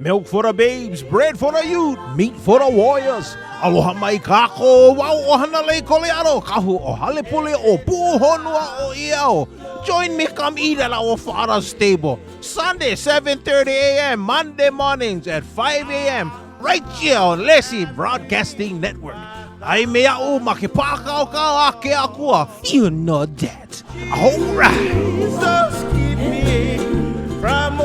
Milk for the babes, bread for the youth, meat for the warriors. Aloha mai kako, wau o Hanalei Colleado, kahu o halepule o puhonua o iao. Join me come eat at our father's table. Sunday, 7:30 a.m., Monday mornings at 5 a.m., right here on Lesi Broadcasting Network. Ai mea o makipakao ka ake akua. You know that. All right. Jesus, keep me from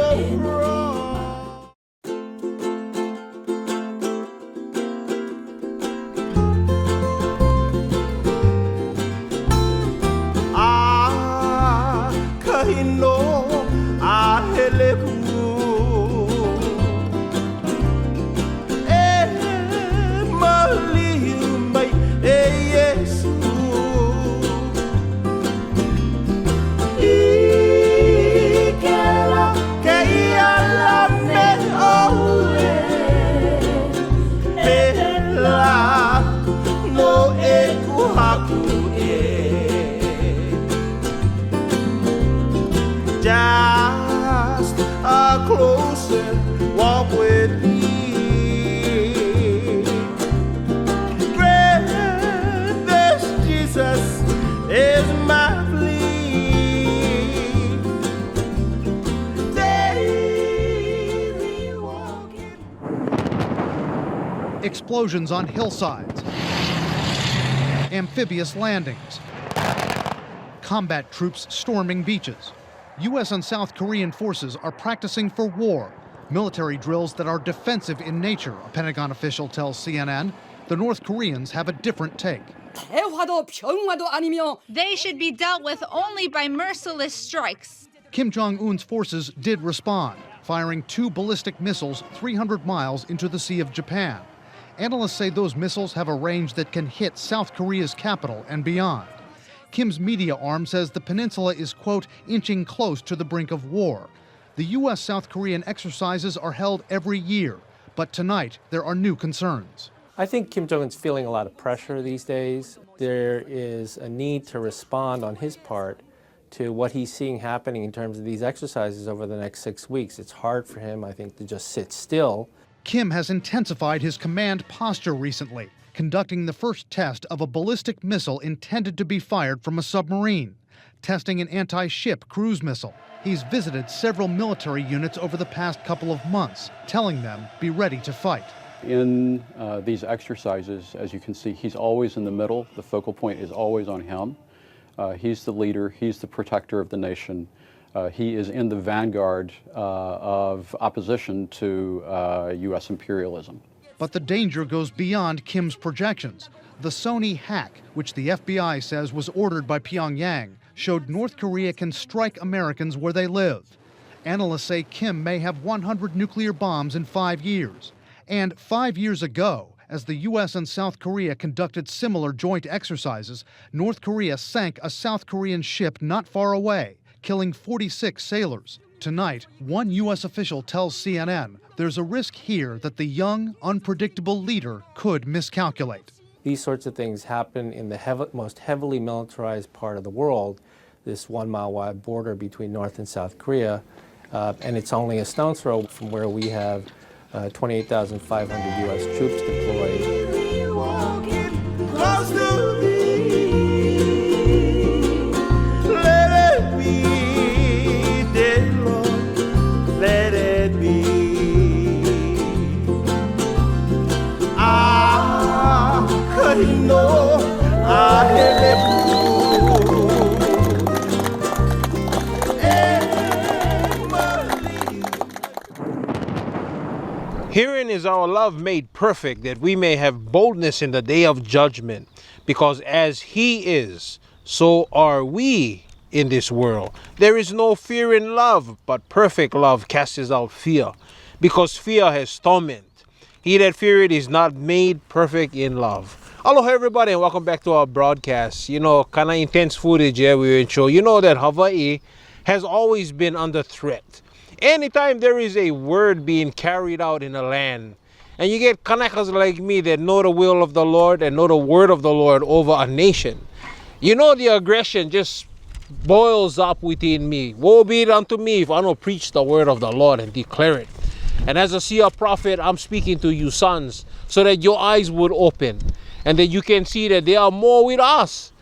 just a closer walk with me. Precious Jesus is my plea. Daily walking. Explosions on hillsides. Amphibious landings. Combat troops storming beaches. U.S. and South Korean forces are practicing for war, military drills that are defensive in nature, a Pentagon official tells CNN. The North Koreans have a different take. They should be dealt with only by merciless strikes. Kim Jong-un's forces did respond, firing 2 ballistic missiles 300 miles into the Sea of Japan. Analysts say those missiles have a range that can hit South Korea's capital and beyond. Kim's media arm says the peninsula is, quote, inching close to the brink of war. The U.S.-South Korean exercises are held every year, but tonight there are new concerns. I think Kim Jong-un's feeling a lot of pressure these days. There is a need to respond on his part to what he's seeing happening in terms of these exercises over the next 6 weeks. It's hard for him, I think, to just sit still. Kim has intensified his command posture recently, conducting the first test of a ballistic missile intended to be fired from a submarine, testing an anti-ship cruise missile. He's visited several military units over the past couple of months, telling them be ready to fight. In these exercises, as you can see, he's always in the middle. The focal point is always on him. He's the leader. He's the protector of the nation. He is in the vanguard of opposition to U.S. imperialism. But the danger goes beyond Kim's projections. The Sony hack, which the FBI says was ordered by Pyongyang, showed North Korea can strike Americans where they live. Analysts say Kim may have 100 nuclear bombs in 5 years. And 5 years ago, as the U.S. and South Korea conducted similar joint exercises, North Korea sank a South Korean ship not far away, killing 46 sailors. Tonight, one U.S. official tells CNN there's a risk here that the young, unpredictable leader could miscalculate. These sorts of things happen in the most heavily militarized part of the world, this 1 mile wide border between North and South Korea, and it's only a stone's throw from where we have 28,500 U.S. troops deployed. Herein is our love made perfect, that we may have boldness in the day of judgment. Because as he is, so are we in this world. There is no fear in love, but perfect love casts out fear, because fear has torment. He that feareth is not made perfect in love. Aloha everybody, and welcome back to our broadcast. You know, kind of intense footage here we show. You know that Hawaii has always been under threat. Anytime there is a word being carried out in a land, and you get Kanakas like me that know the will of the Lord and know the word of the Lord over a nation, you know the aggression just boils up within me. Woe be it unto me if I don't preach the word of the Lord and declare it. And as a seer prophet, I'm speaking to you sons, so that your eyes would open and that you can see that there are more with us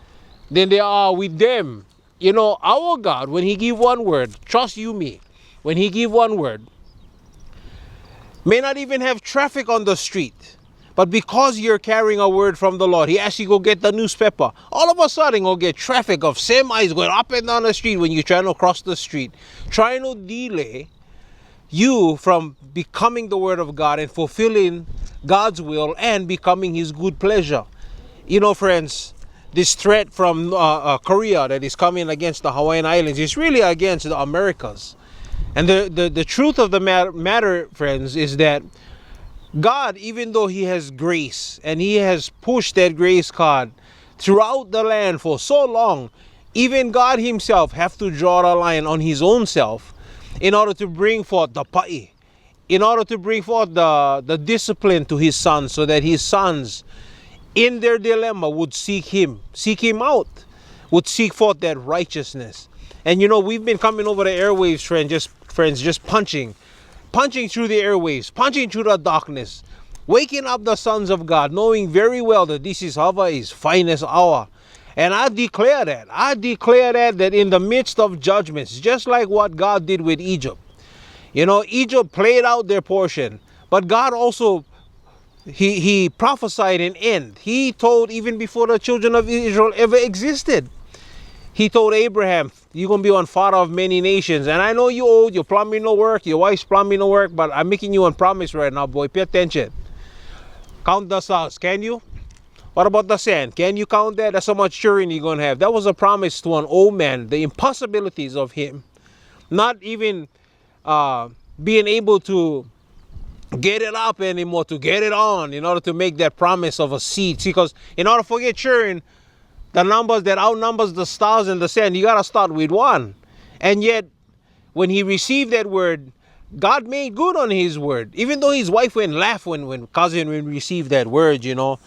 than there are with them. You know, our God, when he give one word, trust you me, when he give one word, may not even have traffic on the street, but because you're carrying a word from the Lord, he asks you go get the newspaper. All of a sudden, go get traffic of semis going up and down the street when you're trying to cross the street, trying to delay you from becoming the word of God and fulfilling God's will and becoming his good pleasure. You know, friends, this threat from Korea that is coming against the Hawaiian Islands is really against the Americas. And the truth of the matter, friends, is that God, even though he has grace and he has pushed that grace card throughout the land for so long, even God himself have to draw the line on his own self in order to bring forth the pa'i, in order to bring forth the discipline to his sons, so that his sons in their dilemma would seek him out, would seek forth that righteousness. And you know, we've been coming over the airwaves, friends, just punching through the airwaves, punching through the darkness, waking up the sons of God, knowing very well that this is Hawaii's finest hour. And I declare that in the midst of judgments, just like what God did with Egypt. You know, Egypt played out their portion, but God also, he prophesied an end. He told, even before the children of Israel ever existed, he told Abraham, you're going to be one father of many nations. And I know you're old, your plumbing no work, your wife's plumbing no work, but I'm making you one promise right now, boy. Pay attention. Count the stars, can you? What about the sand? Can you count that? That's how much children you're going to have. That was a promise to an old man, the impossibilities of him not even being able to get it up anymore, to get it on, in order to make that promise of a seed. See, because in order for get children, the numbers that outnumbers the stars and the sand, you got to start with one. And yet, when he received that word, God made good on his word. Even though his wife went laugh when cousin received that word, you know.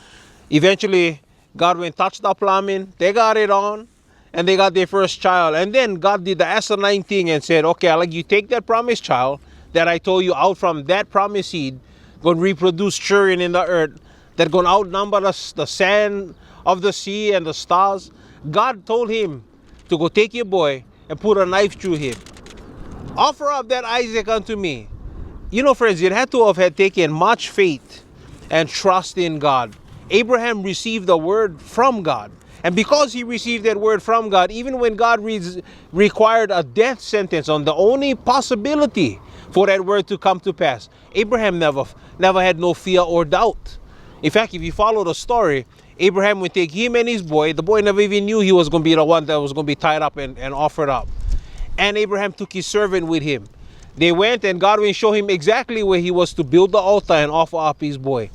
Eventually, God went touch the plumbing, they got it on, and they got their first child. And then God did the asinine thing and said, okay, I'll let you take that promised child that I told you out from that promised seed, going to reproduce children in the earth that going to outnumber the sand of the sea and the stars. God told him to go take your boy and put a knife through him. Offer up that Isaac unto me. You know, friends, it had to have had taken much faith and trust in God. Abraham received the word from God. And because he received that word from God, even when God required a death sentence on the only possibility for that word to come to pass, Abraham never had no fear or doubt. In fact, if you follow the story, Abraham would take him and his boy. The boy never even knew he was going to be the one that was going to be tied up and offered up. And Abraham took his servant with him. They went, and God will show him exactly where he was to build the altar and offer up his boy.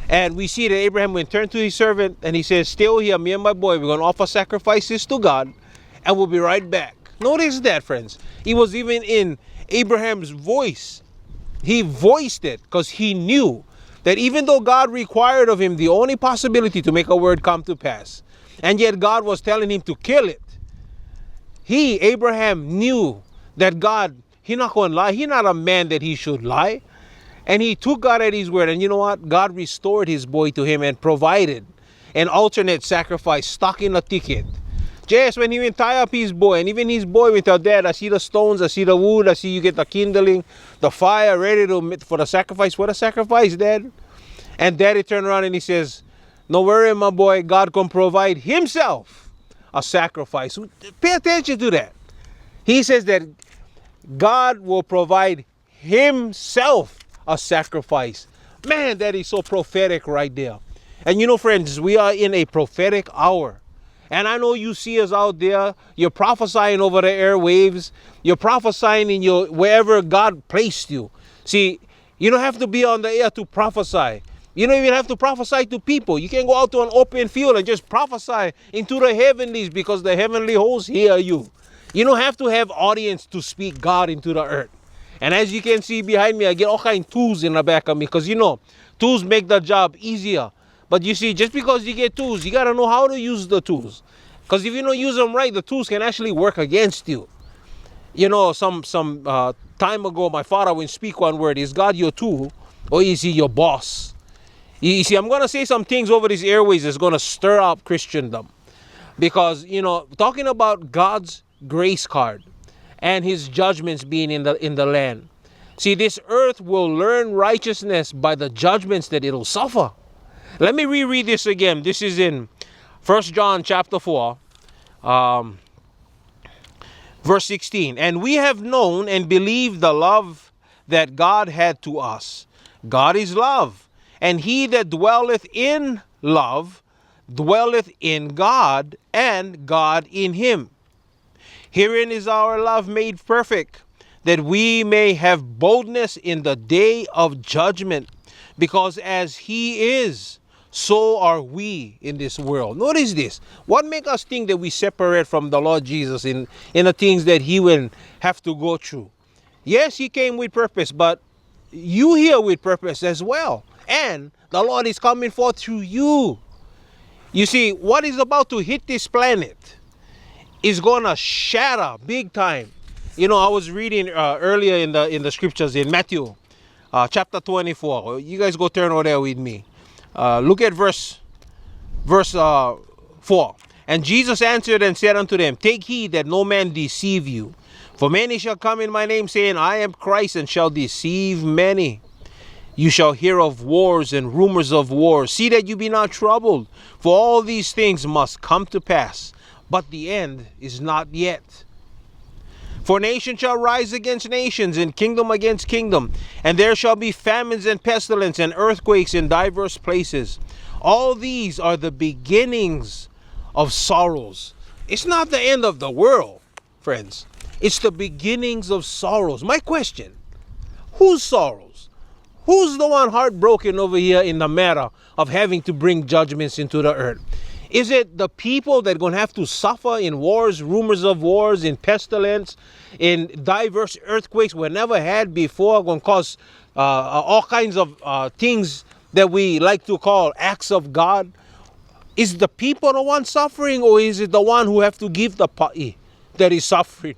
And we see that Abraham went turn to his servant and he says, stay here, me and my boy, we're going to offer sacrifices to God and we'll be right back. Notice that, friends. It was even in Abraham's voice. He voiced it because he knew that even though God required of him the only possibility to make a word come to pass, and yet God was telling him to kill it, Abraham, knew that God, he not going to lie. He not a man that he should lie. And he took God at his word. And you know what? God restored his boy to him and provided an alternate sacrifice, stuck in a ticket. Just when he went tie up his boy, and even his boy went out there, I see the stones, I see the wood, I see you get the kindling, the fire ready for the sacrifice. What a sacrifice, Dad. And Daddy turned around and he says, no worry, my boy, God can provide himself a sacrifice. Pay attention to that. He says that God will provide himself a sacrifice. Man, that is so prophetic right there. And you know, friends, we are in a prophetic hour. And I know you see us out there. You're prophesying over the airwaves. You're prophesying in your wherever God placed you. See, you don't have to be on the air to prophesy. You don't even have to prophesy to people. You can go out to an open field and just prophesy into the heavenlies because the heavenly hosts hear you. You don't have to have audience to speak God into the earth. And as you can see behind me, I get all kinds of tools in the back of me because, you know, tools make the job easier. But you see, just because you get tools, you got to know how to use the tools. Because if you don't use them right, the tools can actually work against you. You know, some time ago, my father would speak one word: is God your tool, or is he your boss? You see, I'm going to say some things over these airways that's going to stir up Christendom. Because, you know, talking about God's grace card and his judgments being in the land. See, this earth will learn righteousness by the judgments that it'll suffer. Let me reread this again. This is in 1 John chapter 4, verse 16. And we have known and believed the love that God had to us. God is love. And he that dwelleth in love dwelleth in God, and God in him. Herein is our love made perfect, that we may have boldness in the day of judgment, because as he is, so are we in this world. Notice this. What makes us think that we separate from the Lord Jesus in the things that he will have to go through? Yes, he came with purpose, but you here with purpose as well. And the Lord is coming forth through you. You see, what is about to hit this planet is going to shatter big time. You know, I was reading earlier in the scriptures in Matthew chapter 24. You guys go turn over there with me. Look at verse 4. And Jesus answered and said unto them, take heed that no man deceive you. For many shall come in my name, saying, I am Christ, and shall deceive many. You shall hear of wars and rumors of wars. See that you be not troubled, for all these things must come to pass, but the end is not yet. For nation shall rise against nations, and kingdom against kingdom, and there shall be famines and pestilence and earthquakes in diverse places. All these are the beginnings of sorrows. It's not the end of the world, friends. It's the beginnings of sorrows. My question, whose sorrows? Who's the one heartbroken over here in the matter of having to bring judgments into the earth? Is it the people that are going to have to suffer in wars, rumors of wars, in pestilence, in diverse earthquakes we never had before, going to cause all kinds of things that we like to call acts of God? Is the people the one suffering, or is it the one who have to give the party that is suffering?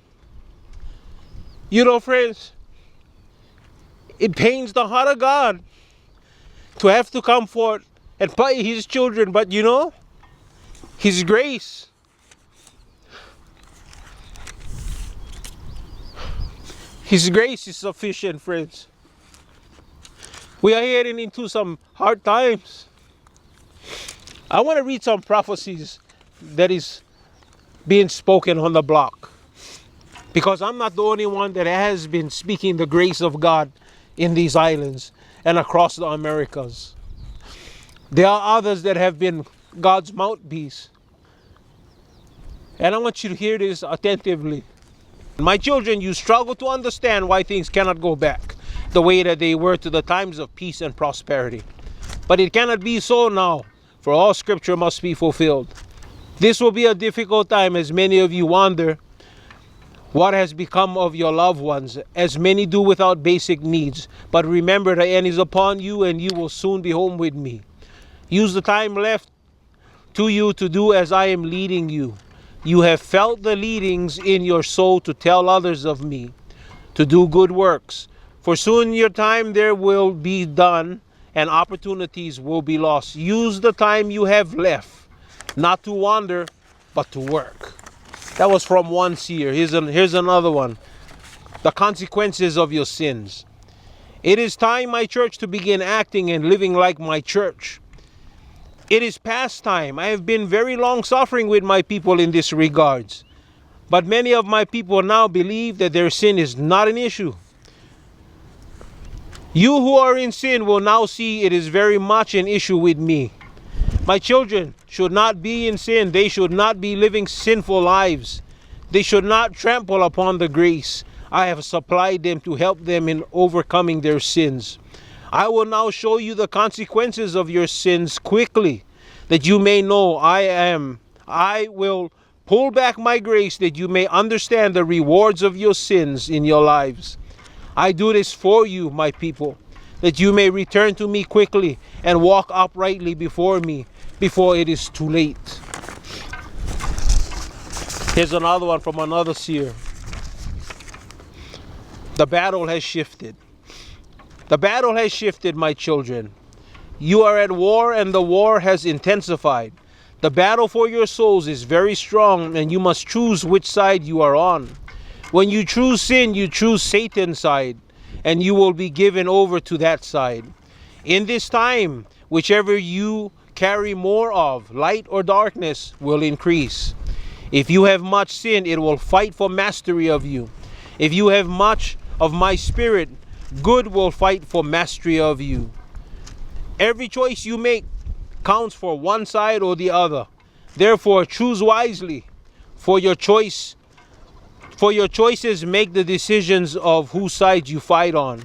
You know, friends, it pains the heart of God to have to come forth and pay his children, but you know, his grace, his grace is sufficient, friends. We are heading into some hard times. I want to read some prophecies that is being spoken on the block, because I'm not the only one that has been speaking the grace of God in these islands and across the Americas. There are others that have been God's mouthpiece. And I want you to hear this attentively. My children, you struggle to understand why things cannot go back the way that they were to the times of peace and prosperity. But it cannot be so now, for all scripture must be fulfilled. This will be a difficult time, as many of you wonder what has become of your loved ones, as many do without basic needs. But remember, the end is upon you, and you will soon be home with me. Use the time left to you to do as I am leading you. You have felt the leadings in your soul to tell others of me, to do good works. For soon your time there will be done, and opportunities will be lost. Use the time you have left, not to wander, but to work. That was from one seer. Here's another one. The consequences of your sins. It is time, my church, to begin acting and living like my church. It is past time. I have been very long suffering with my people in this regards. But many of my people now believe that their sin is not an issue. You who are in sin will now see it is very much an issue with me. My children should not be in sin. They should not be living sinful lives. They should not trample upon the grace I have supplied them to help them in overcoming their sins. I will now show you the consequences of your sins quickly, that you may know I will pull back my grace, that you may understand the rewards of your sins in your lives. I do this for you, my people, that you may return to me quickly and walk uprightly before me before it is too late. Here's another one from another seer. The battle has shifted. The battle has shifted, my children. You are at war and the war has intensified. The battle for your souls is very strong and you must choose which side you are on. When you choose sin, you choose Satan's side and you will be given over to that side. In this time, whichever you carry more of, light or darkness, will increase. If you have much sin, it will fight for mastery of you. If you have much of my spirit, good will fight for mastery of you. Every choice you make counts for one side or the other. Therefore, choose wisely. For your choices make the decisions of whose side you fight on.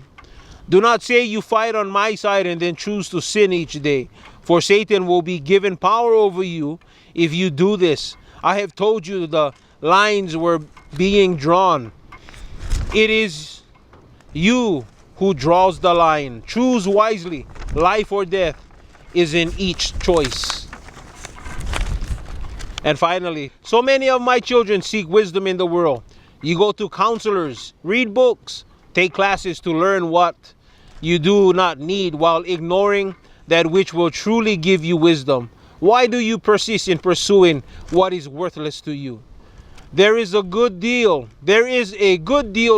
Do not say you fight on my side and then choose to sin each day, for Satan will be given power over you if you do this. I have told you the lines were being drawn. It is you who draws the line. Choose wisely. Life or death is in each choice. And finally, so many of my children seek wisdom in the world. You go to counselors, read books, take classes to learn what you do not need while ignoring that which will truly give you wisdom. Why do you persist in pursuing what is worthless to you? There is a good deal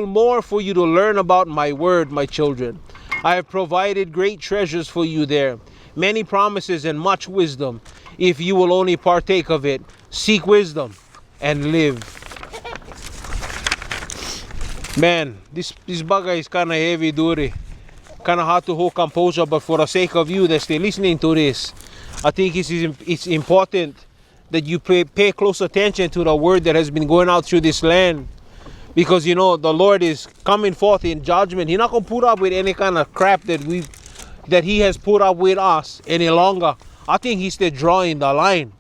more for you to learn about my word, my children. I have provided great treasures for you there, many promises and much wisdom. If you will only partake of it, seek wisdom and live. Man, this bagay is kind of heavy duty. Kind of hard to hold composure, but for the sake of you that's still listening to this, I think it's important that you pay close attention to the word that has been going out through this land. Because, you know, the Lord is coming forth in judgment. He's not going to put up with any kind of crap that he has put up with us any longer. I think he's still drawing the line.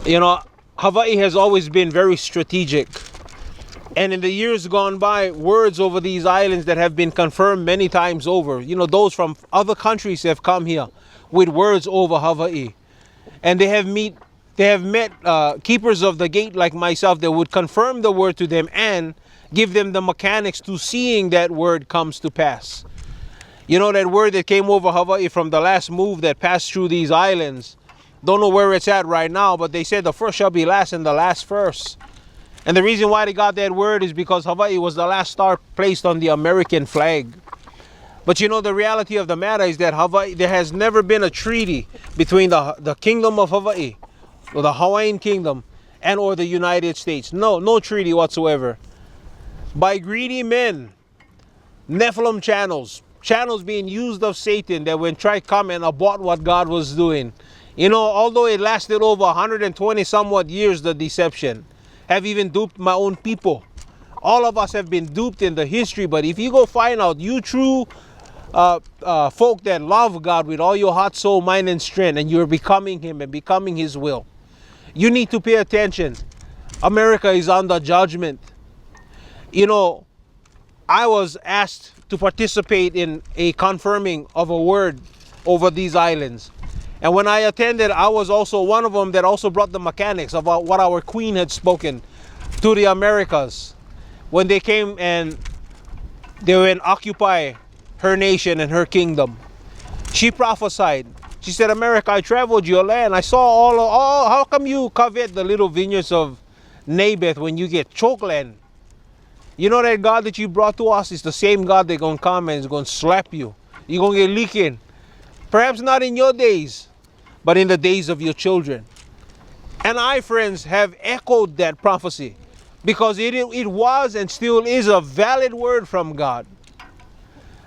You know, Hawaii has always been very strategic. And in the years gone by, words over these islands that have been confirmed many times over, you know, those from other countries have come here with words over Hawaii. And they have met keepers of the gate like myself that would confirm the word to them and give them the mechanics to seeing that word comes to pass. You know, that word that came over Hawaii from the last move that passed through these islands, don't know where it's at right now, but they said the first shall be last and the last first. And the reason why they got that word is because Hawaii was the last star placed on the American flag. But you know, the reality of the matter is that Hawaii, there has never been a treaty between the Kingdom of Hawaii, or the Hawaiian Kingdom, and or the United States. No treaty whatsoever. By greedy men, Nephilim channels being used of Satan that when try come and abort what God was doing. You know, although it lasted over 120 somewhat years, the deception have even duped my own people. All of us have been duped in the history, but if you go find out, you true folk that love God with all your heart, soul, mind, and strength, and you're becoming Him and becoming His will, you need to pay attention. America is under judgment. You know, I was asked to participate in a confirming of a word over these islands. And when I attended, I was also one of them that also brought the mechanics of what our queen had spoken to the Americas when they came and they were in occupy her nation and her kingdom. She prophesied. She said, America, I traveled your land. I saw all how come you covet the little vineyards of Naboth when you get choke land? You know that God that you brought to us is the same God that's going to come and is going to slap you. You're going to get leaking. Perhaps not in your days, but in the days of your children. And I, friends, have echoed that prophecy because it was and still is a valid word from God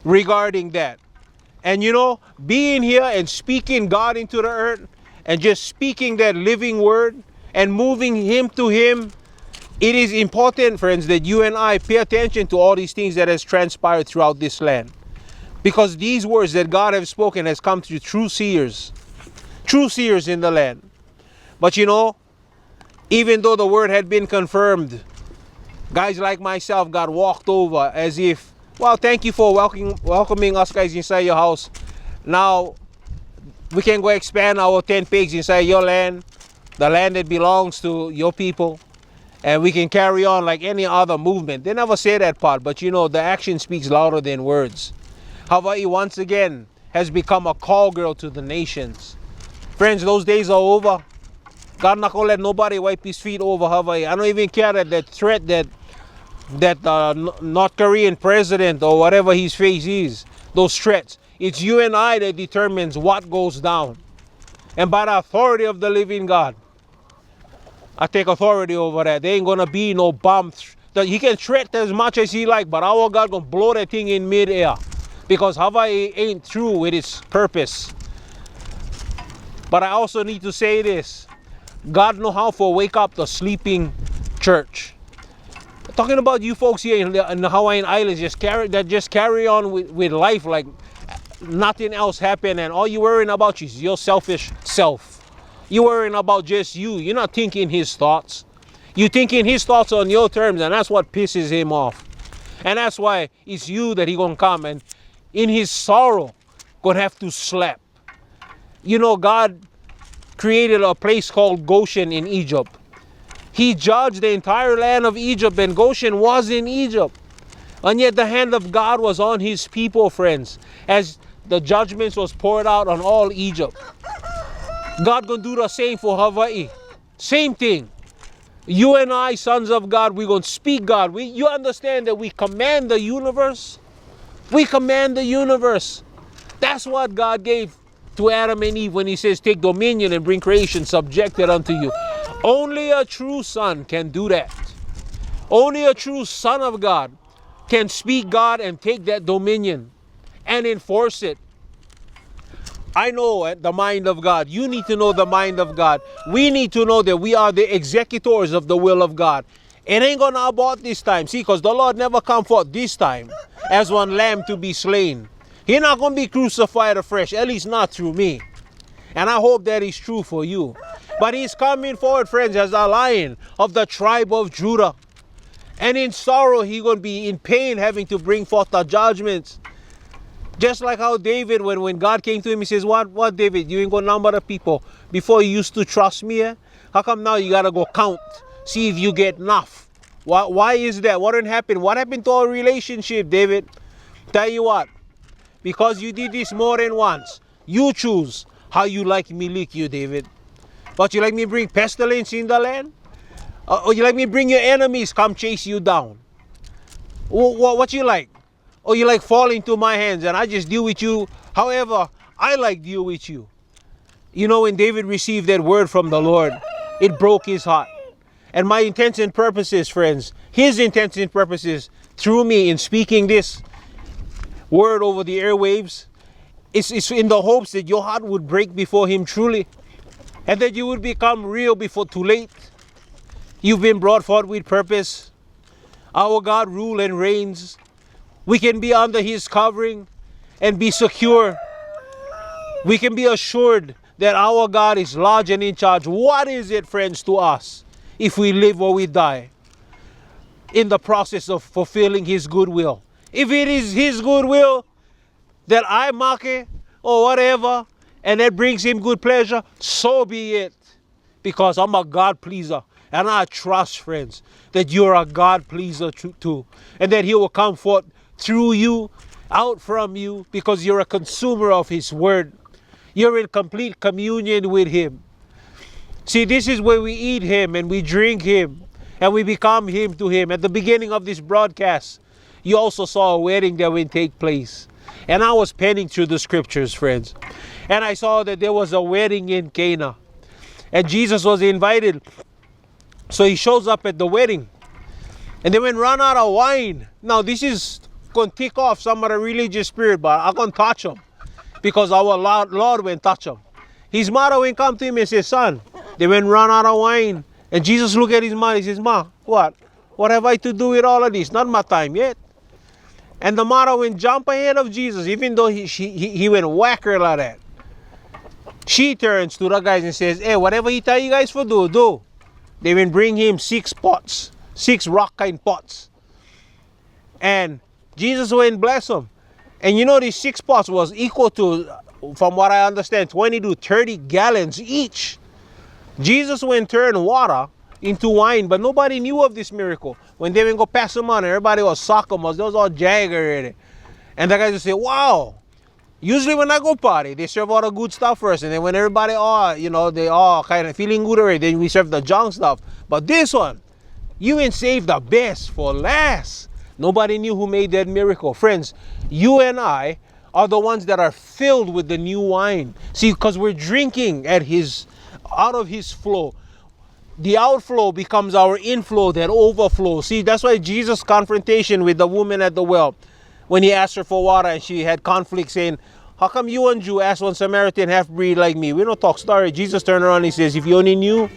regarding that. And you know, being here and speaking God into the earth and just speaking that living word and moving Him to Him, it is important, friends, that you and I pay attention to all these things that has transpired throughout this land. Because these words that God has spoken has come through true seers in the land. But you know, even though the word had been confirmed, guys like myself got walked over as if, well, thank you for welcoming us guys inside your house. Now we can go expand our 10 pigs inside your land, the land that belongs to your people. and we can carry on like any other movement. They never say that part, but you know, the action speaks louder than words. Hawaii once again has become a call girl to the nations. Friends, those days are over. God not gonna let nobody wipe his feet over Hawaii. I don't even care that threat that North Korean president or whatever his face is, those threats. It's you and I that determines what goes down. And by the authority of the living God, I take authority over that. There ain't gonna be no bomb. He can threat as much as he like, but our God gonna blow that thing in midair, because Hawaii ain't through with its purpose. But I also need to say this: God know how to wake up the sleeping church. Talking about you folks here in the Hawaiian Islands, just carry on with life like nothing else happened, and all you worrying about is your selfish self. You're worrying about just you. You're not thinking his thoughts. You're thinking his thoughts on your terms, and that's what pisses him off. And that's why it's you that he gonna come and in his sorrow gonna have to slap. You know, God created a place called Goshen in Egypt. He judged the entire land of Egypt, and Goshen was in Egypt. And yet the hand of God was on his people, friends, as the judgments was poured out on all Egypt. God gonna do the same for Hawaii. Same thing. You and I, sons of God, we're gonna speak God. You understand that we command the universe? We command the universe. That's what God gave to Adam and Eve when he says, take dominion and bring creation subjected unto you. Only a true son can do that. Only a true son of God can speak God and take that dominion and enforce it. I know the mind of God. You need to know the mind of God. We need to know that we are the executors of the will of God. It ain't gonna abort this time. See, because the Lord never come forth this time as one lamb to be slain. He's not gonna be crucified afresh, at least not through me. And I hope that is true for you. But he's coming forward, friends, as a lion of the tribe of Judah. And in sorrow, he's gonna be in pain, having to bring forth the judgments. Just like how David, when God came to him, he says, what David, you ain't gonna number the people before you used to trust me? Eh? How come now you gotta go count, see if you get enough? Why is that? What didn't happen? What happened to our relationship, David? Tell you what, because you did this more than once, you choose how you like me lick you, David. But you like me bring pestilence in the land? Or you like me bring your enemies come chase you down? What you like? Or you like fall into my hands and I just deal with you however I like deal with you? You know, when David received that word from the Lord, it broke his heart. And my intents and purposes, friends, his intents and purposes through me in speaking this word over the airwaves, it's in the hopes that your heart would break before him truly, and that you would become real before too late. You've been brought forth with purpose. Our God rules and reigns. We can be under his covering and be secure. We can be assured that our God is large and in charge. What is it, friends, to us if we live or we die in the process of fulfilling his good will? If it is his good will that I mock it or whatever, and that brings him good pleasure, so be it. Because I'm a God pleaser. And I trust, friends, that you're a God pleaser too. And that he will come forth through you, out from you, because you're a consumer of his word. You're in complete communion with him. See, this is where we eat him and we drink him and we become him to him. At the beginning of this broadcast, you also saw a wedding that will take place. And I was penning through the scriptures, friends. And I saw that there was a wedding in Cana. And Jesus was invited. So he shows up at the wedding. And they went run out of wine. Now this is going to tick off some of the religious spirit, but I'm going to touch them. Because our Lord went touch them. His mother went come to him and said, son, they went run out of wine. And Jesus looked at his mother and says, Ma, what? What have I to do with all of this? Not my time yet. And the mother went jump ahead of Jesus, even though he went whack her like that. She turns to the guys and says, hey, whatever he tell you guys to do, do. They went bring him 6 pots, 6 rock kind pots. And Jesus went bless them. And you know, these 6 pots was equal to, from what I understand, 20 to 30 gallons each. Jesus went turn water into wine, but nobody knew of this miracle. When they went go pass them on, everybody was sock 'em, they was all jagger in it. And the guys just say, wow. Usually when I go party, they serve all the good stuff first, and then when everybody they all kind of feeling good already, then we serve the junk stuff. But this one, you ain't saved the best for last. Nobody knew who made that miracle. Friends, you and I are the ones that are filled with the new wine. See, because we're drinking out of his flow. The outflow becomes our inflow that overflows. See, that's why Jesus' confrontation with the woman at the well, when he asked her for water and she had conflict saying, how come you and Jew ask one Samaritan half-breed like me? We don't talk story. Jesus turned around and he says, if you only knew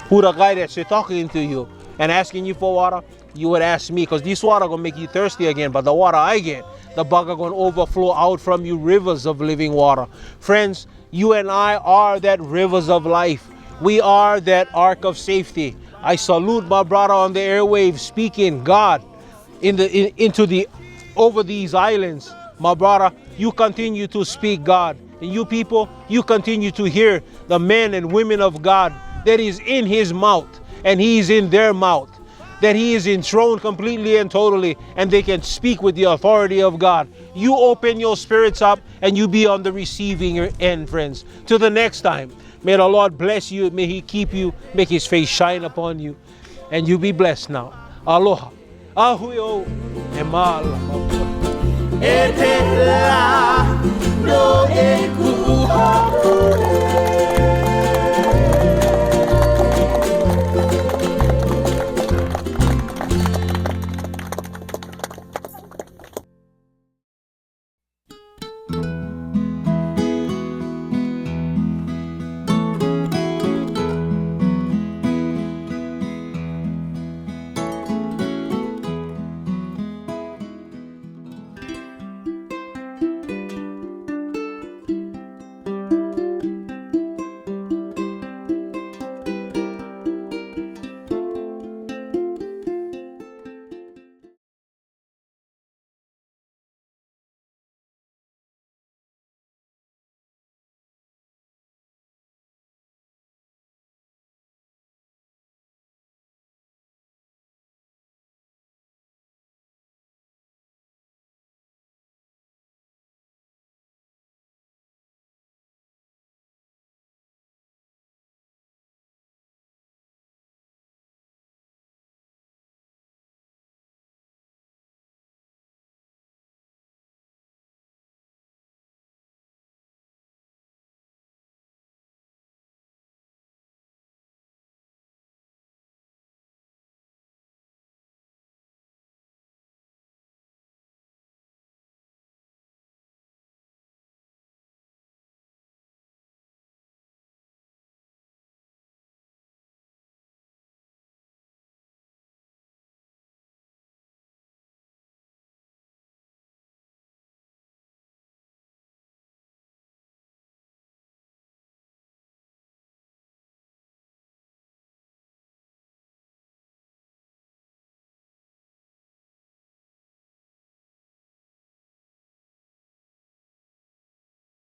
who the guy that's talking to you and asking you for water, you would ask me, because this water gonna make you thirsty again. But the water I get, the bug are gonna overflow out from you rivers of living water. Friends, you and I are that rivers of life. We are that ark of safety. I salute my brother on the airwaves speaking God over these islands. My brother, you continue to speak God. And you people, you continue to hear the men and women of God that is in his mouth and he is in their mouth. That he is enthroned completely and totally, and they can speak with the authority of God. You open your spirits up and you be on the receiving end, friends. Till the next time, may the Lord bless you. May he keep you, make his face shine upon you, and you be blessed now. Aloha. Ahuyo. Emal.